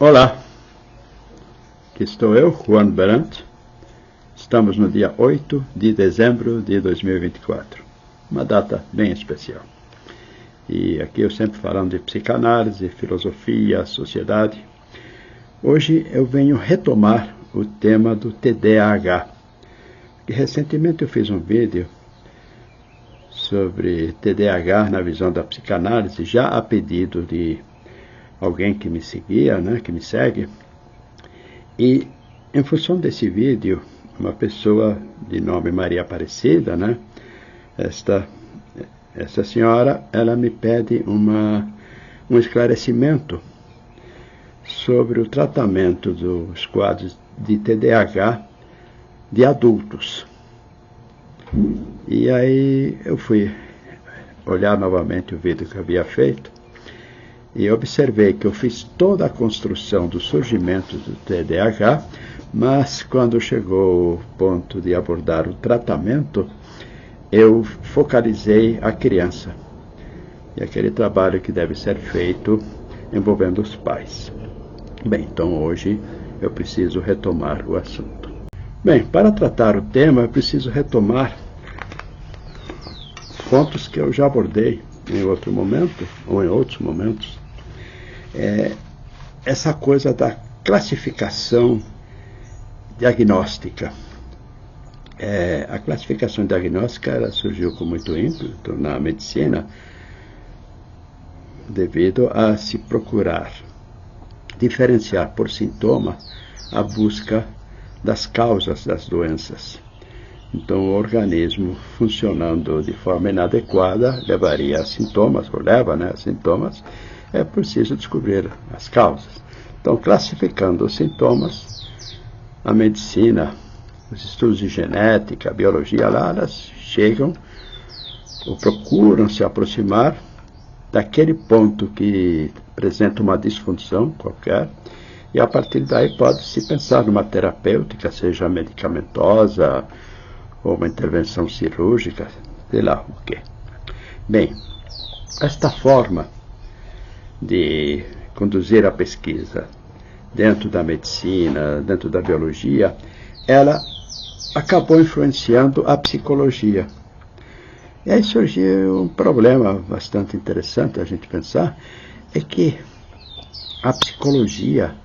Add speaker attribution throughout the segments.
Speaker 1: Olá, aqui estou eu, Juan Berandt. Estamos no dia 8 de dezembro de 2024, uma data bem especial. E aqui eu sempre falando de psicanálise, filosofia, sociedade. Hoje eu venho retomar o tema do TDAH. E recentemente eu fiz um vídeo sobre TDAH na visão da psicanálise, já a pedido de alguém que me seguia, que me segue. E em função desse vídeo, uma pessoa de nome Maria Aparecida, esta senhora, ela me pede um esclarecimento sobre o tratamento dos quadros de TDAH de adultos. E aí eu fui olhar novamente o vídeo que eu havia feito e observei que eu fiz toda a construção do surgimento do TDAH, mas quando chegou o ponto de abordar o tratamento, eu focalizei a criança e aquele trabalho que deve ser feito envolvendo os pais. Bem, então hoje eu preciso retomar o assunto. Bem, para tratar o tema, eu preciso retomar pontos que eu já abordei em outro momento, ou em outros momentos. Essa coisa da classificação diagnóstica. A classificação diagnóstica ela surgiu com muito ímpeto na medicina devido a se procurar diferenciar por sintoma a busca das causas das doenças. Então, o organismo funcionando de forma inadequada levaria a sintomas, ou leva a sintomas. É preciso descobrir as causas. Então, classificando os sintomas, a medicina, os estudos de genética, a biologia lá, elas chegam ou procuram se aproximar daquele ponto que apresenta uma disfunção qualquer, e a partir daí pode-se pensar numa terapêutica, seja medicamentosa, ou uma intervenção cirúrgica, sei lá o quê. Bem, esta forma de conduzir a pesquisa dentro da medicina, dentro da biologia, ela acabou influenciando a psicologia. E aí surgiu um problema bastante interessante a gente pensar, é que a psicologia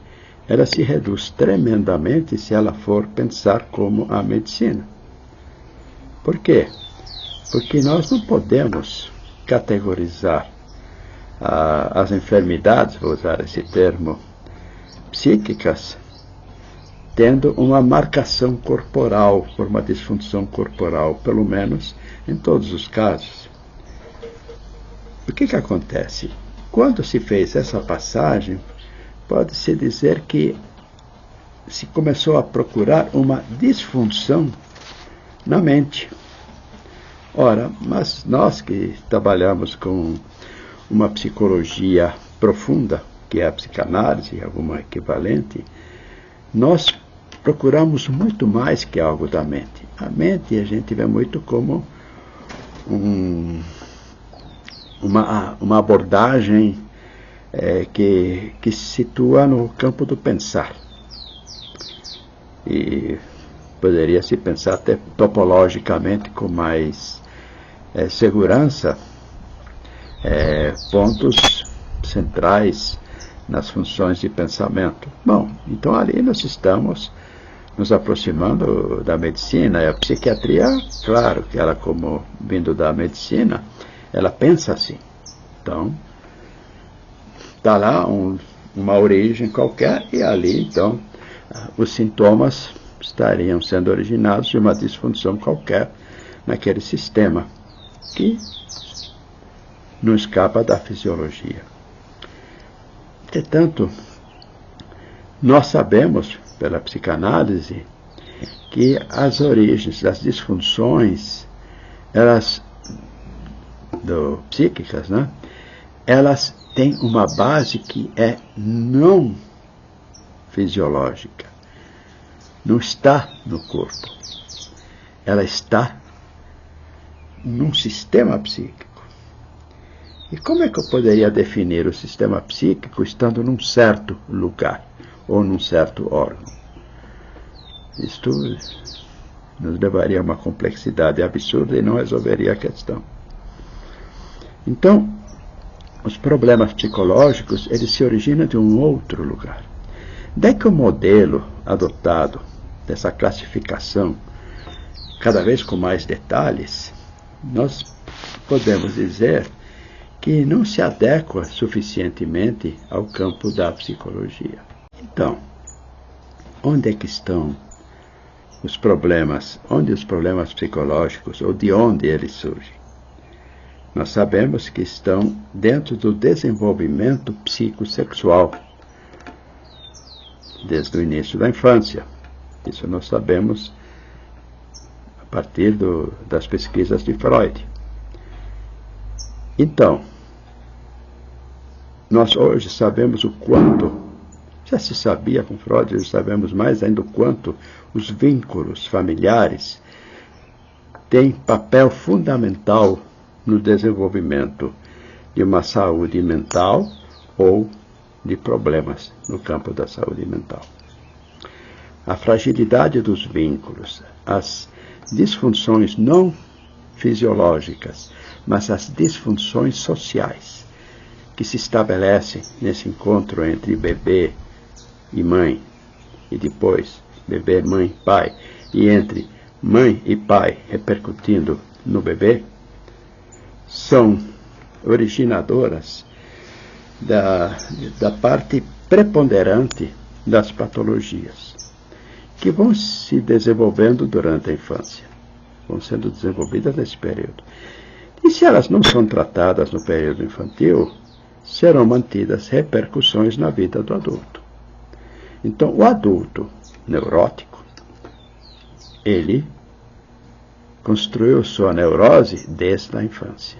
Speaker 1: ela se reduz tremendamente se ela for pensar como a medicina. Por quê? Porque nós não podemos categorizar as enfermidades, vou usar esse termo, psíquicas, tendo uma marcação corporal, por uma disfunção corporal, pelo menos em todos os casos. O que acontece? Quando se fez essa passagem, pode-se dizer que se começou a procurar uma disfunção na mente. Ora, mas nós que trabalhamos com uma psicologia profunda, que é a psicanálise, alguma equivalente, nós procuramos muito mais que algo da mente. A mente a gente vê muito como uma abordagem que se situa no campo do pensar. E poderia se pensar até topologicamente com mais segurança, pontos centrais nas funções de pensamento. Bom, então ali nós estamos nos aproximando da medicina. E a psiquiatria, claro que ela, como vindo da medicina, ela pensa assim. Então, está lá uma origem qualquer e ali, então, os sintomas estariam sendo originados de uma disfunção qualquer naquele sistema que não escapa da fisiologia. Entretanto, nós sabemos, pela psicanálise, que as origens das disfunções, psíquicas, elas têm uma base que é não fisiológica. Não está no corpo. Ela está num sistema psíquico. E como é que eu poderia definir o sistema psíquico estando num certo lugar? ou num certo órgão. Isto nos levaria a uma complexidade absurda e não resolveria a questão. Então, os problemas psicológicos, eles se originam de um outro lugar. Daí que o modelo adotado dessa classificação, cada vez com mais detalhes, nós podemos dizer que não se adequa suficientemente ao campo da psicologia. Então, onde é que estão os problemas? Onde os problemas psicológicos, ou de onde eles surgem? Nós sabemos que estão dentro do desenvolvimento psicossexual, desde o início da infância. Isso nós sabemos a partir das pesquisas de Freud. Então, nós hoje sabemos o quanto, já se sabia com Freud, hoje sabemos mais ainda o quanto os vínculos familiares têm papel fundamental no desenvolvimento de uma saúde mental ou de problemas no campo da saúde mental. A fragilidade dos vínculos, as disfunções não fisiológicas, mas as disfunções sociais que se estabelecem nesse encontro entre bebê e mãe, e depois bebê, mãe, pai, e entre mãe e pai repercutindo no bebê, são originadoras da parte preponderante das patologias, que vão se desenvolvendo durante a infância, vão sendo desenvolvidas nesse período. E se elas não são tratadas no período infantil, serão mantidas repercussões na vida do adulto. Então, o adulto neurótico, ele construiu sua neurose desde a infância.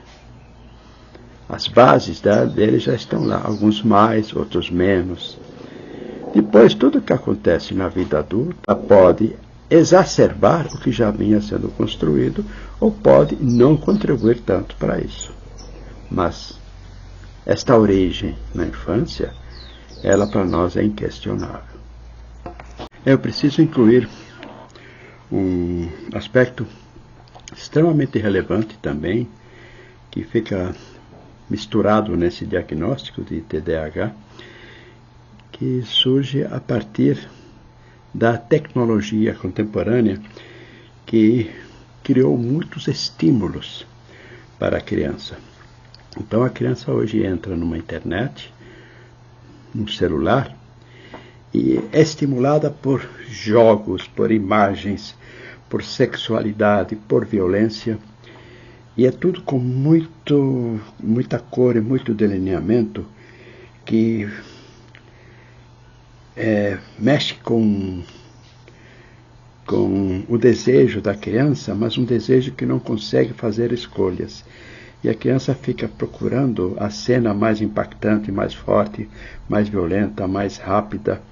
Speaker 1: As bases dele já estão lá, alguns mais, outros menos. Depois, tudo o que acontece na vida adulta pode exacerbar o que já vinha sendo construído ou pode não contribuir tanto para isso. Mas esta origem na infância, ela para nós é inquestionável. Eu preciso incluir um aspecto extremamente relevante também, que fica misturado nesse diagnóstico de TDAH, que surge a partir da tecnologia contemporânea, que criou muitos estímulos para a criança. Então a criança hoje entra numa internet, num celular, e é estimulada por jogos, por imagens, por sexualidade, por violência, e é tudo com muita cor e muito delineamento que mexe com o desejo da criança, mas um desejo que não consegue fazer escolhas. E a criança fica procurando a cena mais impactante, mais forte, mais violenta, mais rápida.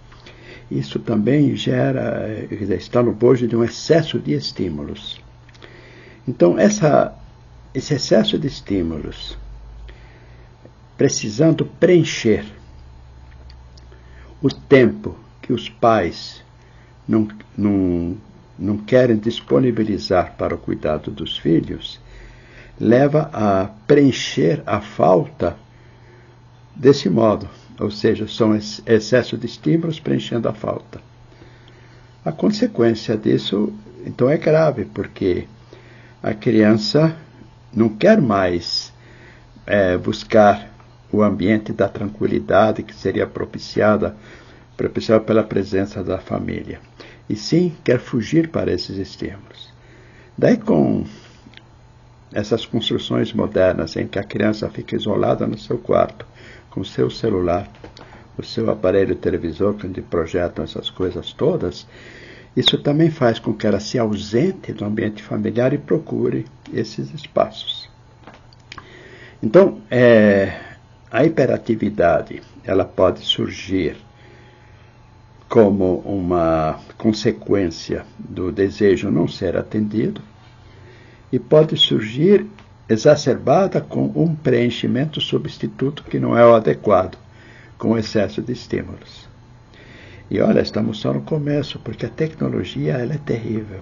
Speaker 1: Isso também está no bojo de um excesso de estímulos. Então, esse excesso de estímulos, precisando preencher o tempo que os pais não querem disponibilizar para o cuidado dos filhos, leva a preencher a falta desse modo. Ou seja, são excesso de estímulos preenchendo a falta. A consequência disso, então, é grave, porque a criança não quer mais buscar o ambiente da tranquilidade que seria propiciado pela presença da família, e sim quer fugir para esses estímulos. Daí, com essas construções modernas em que a criança fica isolada no seu quarto, com o seu celular, o seu aparelho televisor, onde projetam essas coisas todas, isso também faz com que ela se ausente do ambiente familiar e procure esses espaços. Então, a hiperatividade, ela pode surgir como uma consequência do desejo não ser atendido e pode surgir exacerbada com um preenchimento substituto que não é o adequado, com excesso de estímulos. E olha, estamos só no começo, porque a tecnologia ela é terrível.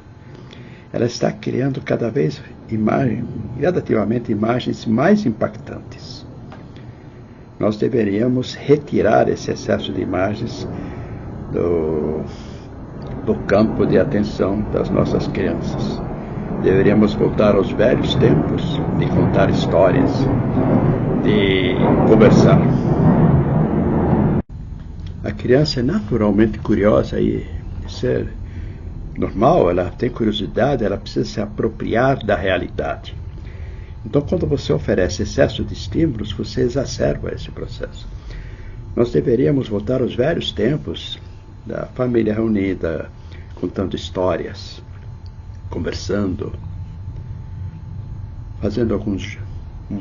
Speaker 1: Ela está criando cada vez gradativamente imagens mais impactantes. Nós deveríamos retirar esse excesso de imagens do campo de atenção das nossas crianças. Deveríamos voltar aos velhos tempos de contar histórias, de conversar. A criança é naturalmente curiosa e isso é normal, ela tem curiosidade, ela precisa se apropriar da realidade. Então, quando você oferece excesso de estímulos, você exacerba esse processo. Nós deveríamos voltar aos velhos tempos da família reunida, contando histórias, conversando, fazendo alguns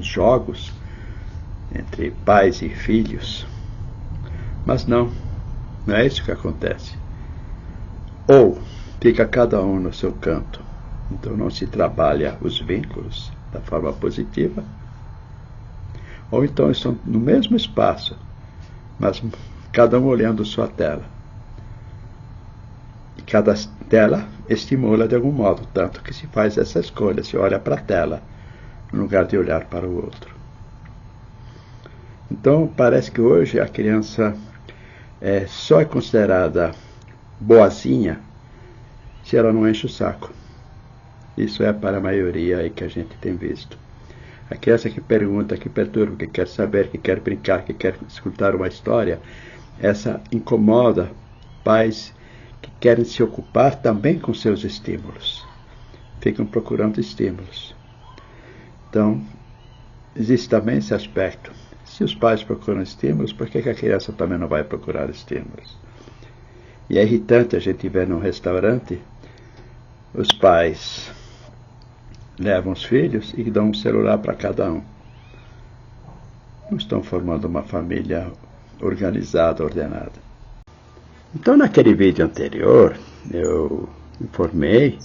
Speaker 1: jogos entre pais e filhos. Mas não é isso que acontece. Ou fica cada um no seu canto, então não se trabalha os vínculos da forma positiva, ou então estão no mesmo espaço, mas cada um olhando sua tela. E cada tela estimula de algum modo, tanto que se faz essa escolha, se olha para a tela, no lugar de olhar para o outro. Então, parece que hoje a criança só é considerada boazinha se ela não enche o saco. Isso é para a maioria aí que a gente tem visto. A criança que pergunta, que perturba, que quer saber, que quer brincar, que quer escutar uma história, essa incomoda pais que querem se ocupar também com seus estímulos. Ficam procurando estímulos. Então, existe também esse aspecto. Se os pais procuram estímulos, por que a criança também não vai procurar estímulos? E é irritante a gente ver num restaurante, os pais levam os filhos e dão um celular para cada um. Não estão formando uma família organizada, ordenada. Então, naquele vídeo anterior, eu informei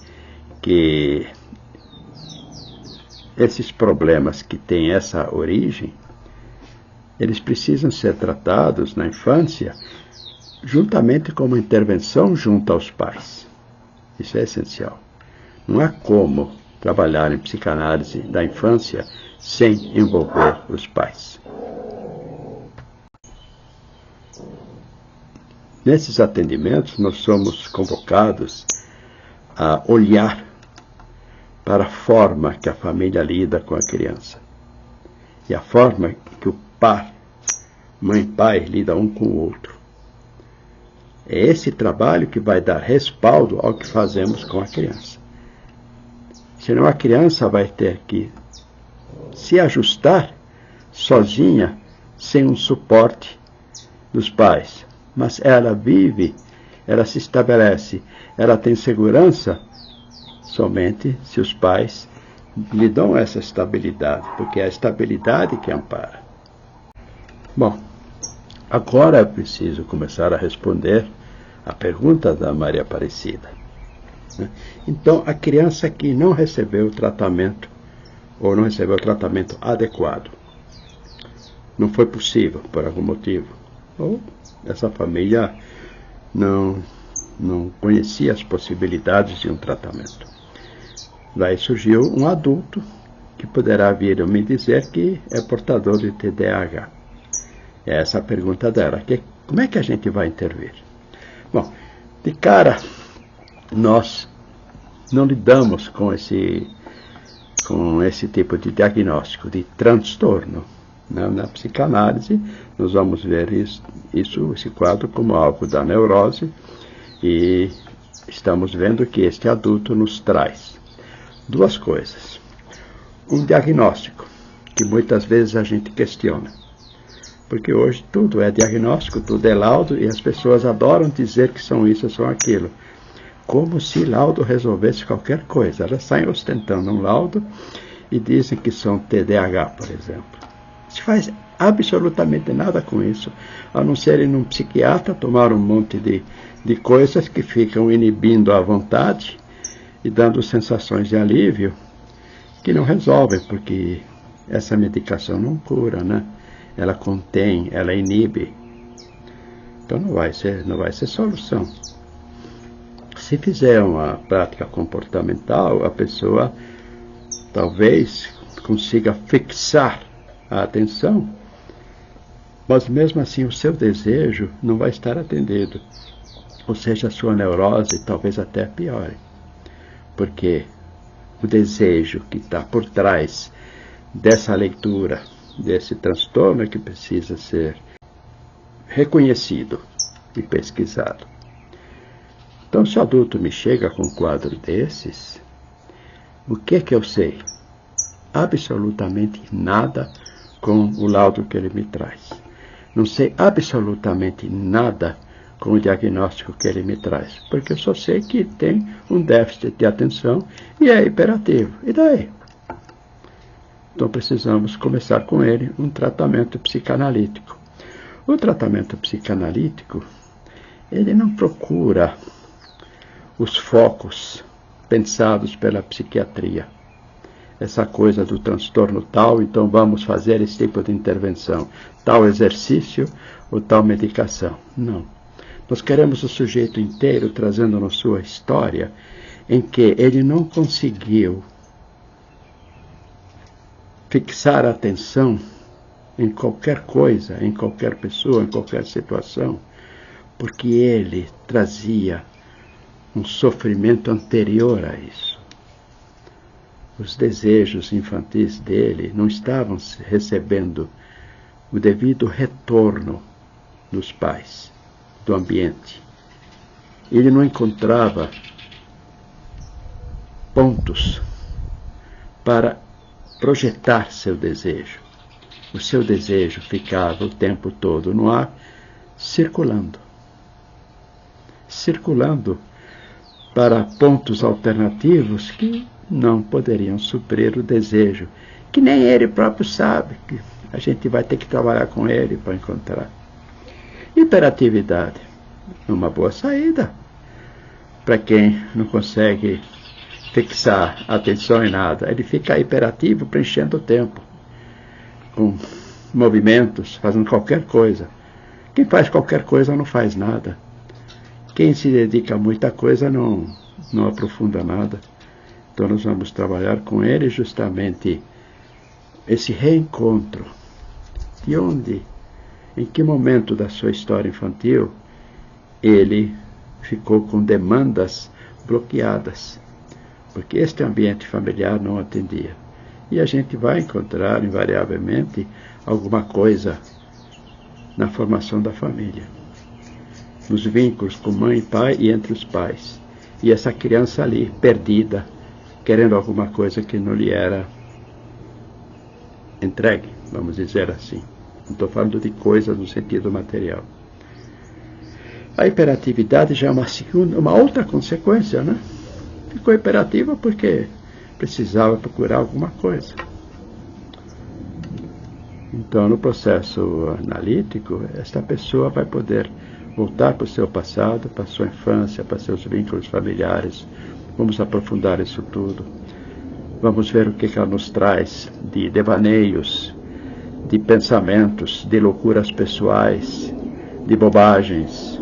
Speaker 1: que esses problemas que têm essa origem, eles precisam ser tratados na infância juntamente com uma intervenção junto aos pais. Isso é essencial. Não há como trabalhar em psicanálise da infância sem envolver os pais. Nesses atendimentos, nós somos convocados a olhar para a forma que a família lida com a criança e a forma que o par, mãe e pai, lidam um com o outro. É esse trabalho que vai dar respaldo ao que fazemos com a criança. Senão a criança vai ter que se ajustar sozinha, sem um suporte dos pais. Mas ela vive, ela se estabelece, ela tem segurança somente se os pais lhe dão essa estabilidade, porque é a estabilidade que ampara. Bom, agora é preciso começar a responder a pergunta da Maria Aparecida. Então, a criança que não recebeu o tratamento, ou não recebeu o tratamento adequado, não foi possível por algum motivo, ou essa família não conhecia as possibilidades de um tratamento. Daí surgiu um adulto que poderá vir me dizer que é portador de TDAH. É essa a pergunta dela. Como é que a gente vai intervir? Bom, de cara, nós não lidamos com esse tipo de diagnóstico, de transtorno. Na psicanálise, nós vamos ver esse quadro como algo da neurose e estamos vendo que este adulto nos traz duas coisas. Um diagnóstico, que muitas vezes a gente questiona. Porque hoje tudo é diagnóstico, tudo é laudo, e as pessoas adoram dizer que são isso, são aquilo. Como se laudo resolvesse qualquer coisa. Elas saem ostentando um laudo e dizem que são TDAH, por exemplo. Não se faz absolutamente nada com isso, a não ser ir num psiquiatra tomar um monte de coisas que ficam inibindo a vontade e dando sensações de alívio que não resolvem, porque essa medicação não cura, né? Ela contém, ela inibe. Então não vai ser solução. Se fizer uma prática comportamental, a pessoa talvez consiga fixar a atenção, mas mesmo assim o seu desejo não vai estar atendido. Ou seja, a sua neurose talvez até piore. Porque o desejo que está por trás dessa leitura, desse transtorno, é que precisa ser reconhecido e pesquisado. Então, se o adulto me chega com um quadro desses, o que eu sei? Absolutamente nada com o laudo que ele me traz. Não sei absolutamente nada com o diagnóstico que ele me traz, porque eu só sei que tem um déficit de atenção e é hiperativo. E daí? Então precisamos começar com ele um tratamento psicanalítico. O tratamento psicanalítico, ele não procura os focos pensados pela psiquiatria. Essa coisa do transtorno tal, então vamos fazer esse tipo de intervenção, tal exercício ou tal medicação. Não. Nós queremos o sujeito inteiro trazendo-nos sua história, em que ele não conseguiu fixar a atenção em qualquer coisa, em qualquer pessoa, em qualquer situação, porque ele trazia um sofrimento anterior a isso. Os desejos infantis dele não estavam recebendo o devido retorno dos pais, do ambiente. Ele não encontrava pontos para projetar seu desejo. O seu desejo ficava o tempo todo no ar, circulando para pontos alternativos que não poderiam suprir o desejo, que nem ele próprio sabe, que a gente vai ter que trabalhar com ele para encontrar. Hiperatividade, uma boa saída para quem não consegue fixar atenção em nada. Ele fica hiperativo preenchendo o tempo, com movimentos, fazendo qualquer coisa. Quem faz qualquer coisa não faz nada. Quem se dedica a muita coisa não aprofunda nada. Então nós vamos trabalhar com ele justamente esse reencontro. De onde, em que momento da sua história infantil, ele ficou com demandas bloqueadas. Porque este ambiente familiar não atendia. E a gente vai encontrar, invariavelmente, alguma coisa na formação da família. Nos vínculos com mãe e pai e entre os pais. E essa criança ali, perdida, querendo alguma coisa que não lhe era entregue, vamos dizer assim. Não estou falando de coisas no sentido material. A hiperatividade já é uma outra consequência, né? Ficou hiperativa porque precisava procurar alguma coisa. Então, no processo analítico, esta pessoa vai poder voltar para o seu passado, para a sua infância, para seus vínculos familiares. Vamos aprofundar isso tudo. Vamos ver o que ela nos traz de devaneios, de pensamentos, de loucuras pessoais, de bobagens,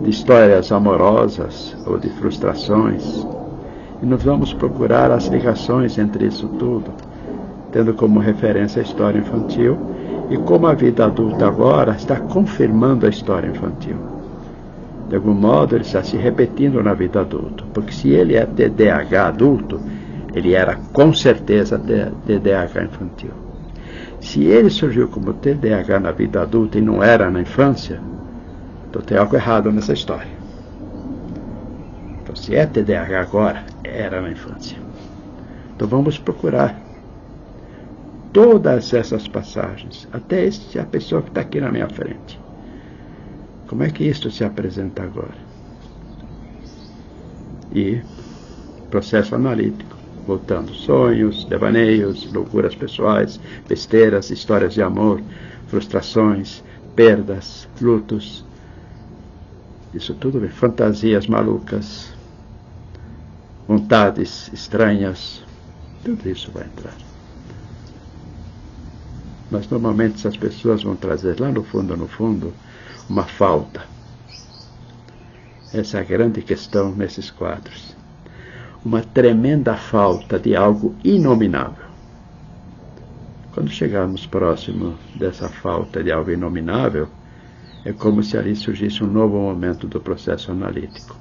Speaker 1: de histórias amorosas ou de frustrações. E nós vamos procurar as ligações entre isso tudo, tendo como referência a história infantil e como a vida adulta agora está confirmando a história infantil. De algum modo, ele está se repetindo na vida adulta, porque se ele é TDAH adulto, ele era com certeza TDAH infantil. Se ele surgiu como TDAH na vida adulta e não era na infância, então tem algo errado nessa história. Então, se é TDAH agora, era na infância. Então vamos procurar todas essas passagens, até a pessoa que está aqui na minha frente. Como é que isto se apresenta agora? E processo analítico, voltando sonhos, devaneios, loucuras pessoais, besteiras, histórias de amor, frustrações, perdas, lutos. Isso tudo bem, fantasias malucas, vontades estranhas, tudo isso vai entrar. Mas normalmente essas pessoas vão trazer lá no fundo, uma falta. Essa é a grande questão nesses quadros. Uma tremenda falta de algo inominável. Quando chegarmos próximo dessa falta de algo inominável, é como se ali surgisse um novo momento do processo analítico.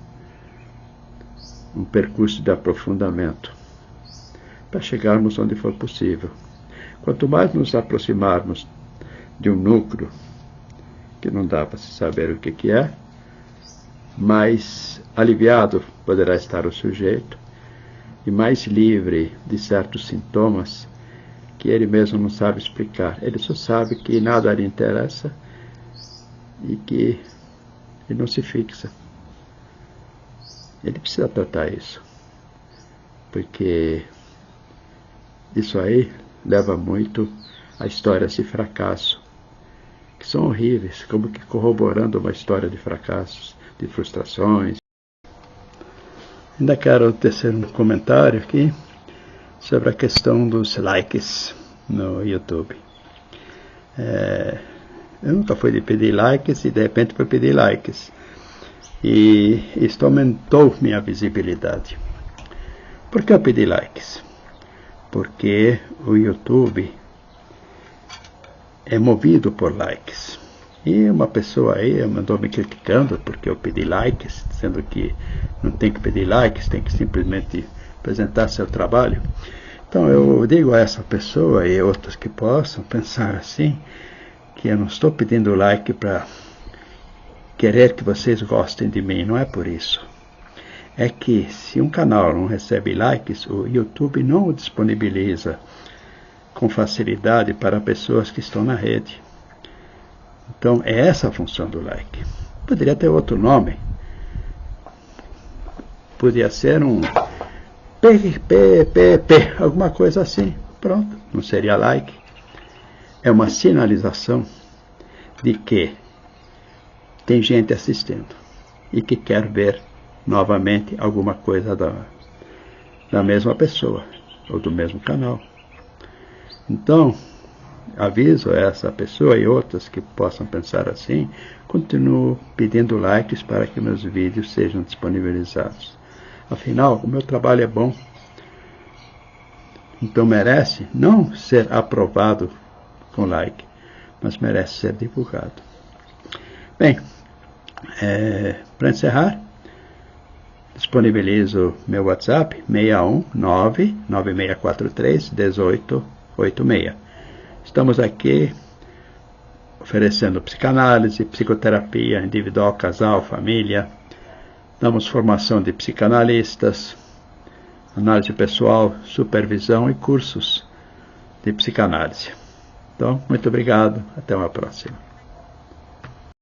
Speaker 1: Um percurso de aprofundamento, para chegarmos onde for possível. Quanto mais nos aproximarmos de um núcleo, que não dá para se saber o que é, mais aliviado poderá estar o sujeito e mais livre de certos sintomas que ele mesmo não sabe explicar. Ele só sabe que nada lhe interessa e que ele não se fixa. Ele precisa tratar isso, porque isso aí leva muito a histórias de fracasso, que são horríveis, como que corroborando uma história de fracassos, de frustrações. Ainda quero tecer um comentário aqui sobre a questão dos likes no YouTube. Eu nunca fui de pedir likes e de repente fui pedir likes. E isto aumentou minha visibilidade. Por que eu pedi likes? Porque o YouTube é movido por likes. E uma pessoa aí mandou me criticando porque eu pedi likes, dizendo que não tem que pedir likes, tem que simplesmente apresentar seu trabalho. Então eu digo a essa pessoa e outros que possam pensar assim, que eu não estou pedindo like para querer que vocês gostem de mim, não é por isso. É que se um canal não recebe likes, o YouTube não o disponibiliza com facilidade para pessoas que estão na rede. Então é essa a função do like. Poderia ter outro nome. Podia ser um PPP, alguma coisa assim. Pronto, não seria like. É uma sinalização de que tem gente assistindo e que quer ver novamente alguma coisa da mesma pessoa ou do mesmo canal. Então, aviso essa pessoa e outras que possam pensar assim, continuo pedindo likes para que meus vídeos sejam disponibilizados. Afinal, o meu trabalho é bom, então merece não ser aprovado com like, mas merece ser divulgado. Bem, para encerrar, disponibilizo meu WhatsApp 619-9643-1886. Estamos aqui oferecendo psicanálise, psicoterapia individual, casal, família. Damos formação de psicanalistas, análise pessoal, supervisão e cursos de psicanálise. Então, muito obrigado. Até uma próxima.